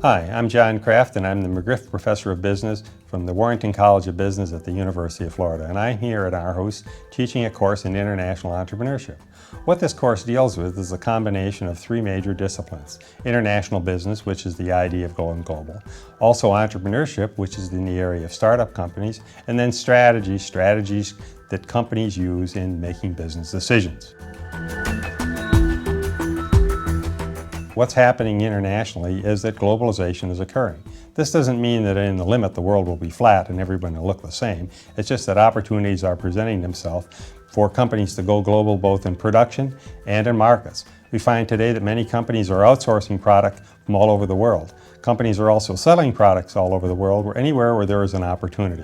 Hi, I'm John Kraft and I'm the McGriff Professor of Business from the Warrington College of Business at the University of Florida, and I'm here at our house teaching a course in International Entrepreneurship. What this course deals with is a combination of three major disciplines: international business, which is the idea of going global; also entrepreneurship, which is in the area of startup companies; and then strategies that companies use in making business decisions. What's happening internationally is that globalization is occurring. This doesn't mean that in the limit the world will be flat and everyone will look the same. It's just that opportunities are presenting themselves for companies to go global both in production and in markets. We find today that many companies are outsourcing product from all over the world. Companies are also selling products all over the world, or anywhere where there is an opportunity.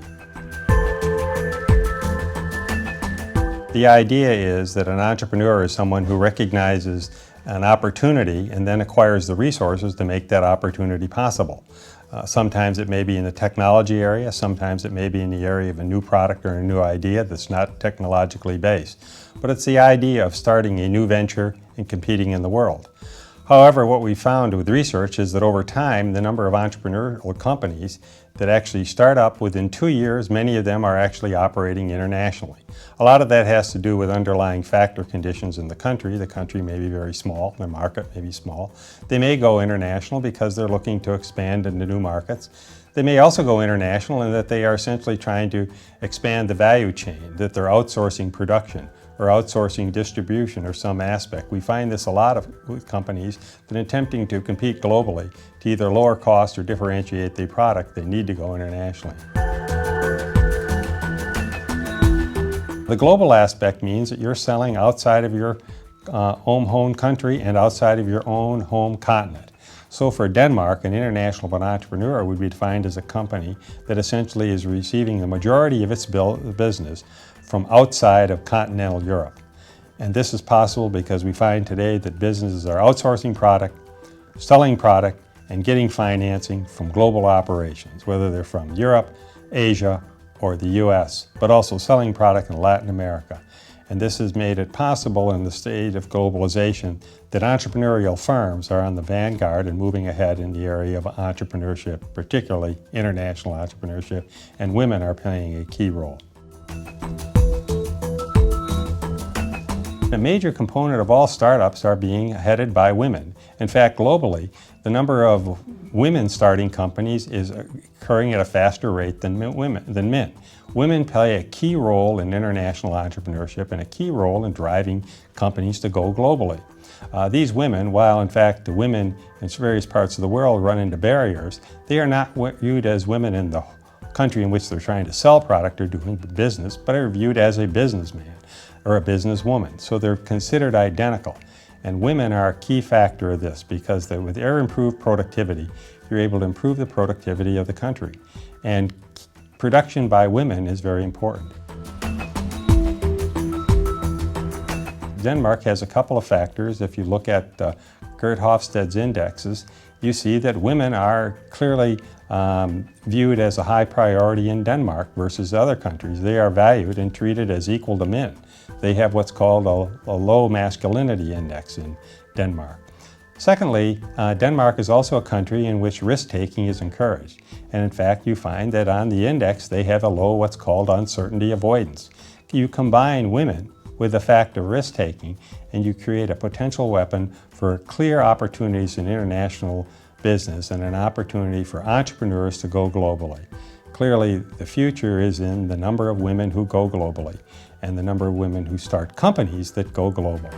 The idea is that an entrepreneur is someone who recognizes an opportunity and then acquires the resources to make that opportunity possible. Sometimes it may be in the technology area, sometimes it may be in the area of a new product or a new idea that's not technologically based. But it's the idea of starting a new venture and competing in the world. However, what we found with research is that over time, the number of entrepreneurial companies that actually start up within 2 years, many of them are actually operating internationally. A lot of that has to do with underlying factor conditions in the country. The country may be very small, their market may be small. They may go international because they're looking to expand into new markets. They may also go international in that they are essentially trying to expand the value chain, that they're outsourcing production or outsourcing distribution or some aspect. We find this a lot with companies that are attempting to compete globally to either lower cost or differentiate their product, they need to go internationally. The global aspect means that you're selling outside of your home country and outside of your own home continent. So for Denmark, an international entrepreneur would be defined as a company that essentially is receiving the majority of its business from outside of continental Europe. And this is possible because we find today that businesses are outsourcing product, selling product, and getting financing from global operations, whether they're from Europe, Asia, or the US, but also selling product in Latin America. And this has made it possible in the state of globalization that entrepreneurial firms are on the vanguard and moving ahead in the area of entrepreneurship, particularly international entrepreneurship, and women are playing a key role. A major component of all startups are being headed by women. In fact, globally, the number of women starting companies is occurring at a faster rate than men. Women play a key role in international entrepreneurship and a key role in driving companies to go globally. These women, while in fact the women in various parts of the world run into barriers, they are not viewed as women in the country in which they're trying to sell product or doing business, but are viewed as a businessman or a businesswoman. So they're considered identical. And women are a key factor of this because with their improved productivity, you're able to improve the productivity of the country. And production by women is very important. Denmark has a couple of factors. If you look at Gert Hofstede's indexes, you see that women are clearly viewed as a high priority in Denmark versus other countries. They are valued and treated as equal to men. They have what's called a low masculinity index in Denmark. Secondly, Denmark is also a country in which risk-taking is encouraged. And in fact, you find that on the index, they have a low what's called uncertainty avoidance. You combine women with the fact of risk-taking, and you create a potential weapon for clear opportunities in international business and an opportunity for entrepreneurs to go globally. Clearly, the future is in the number of women who go globally and the number of women who start companies that go global.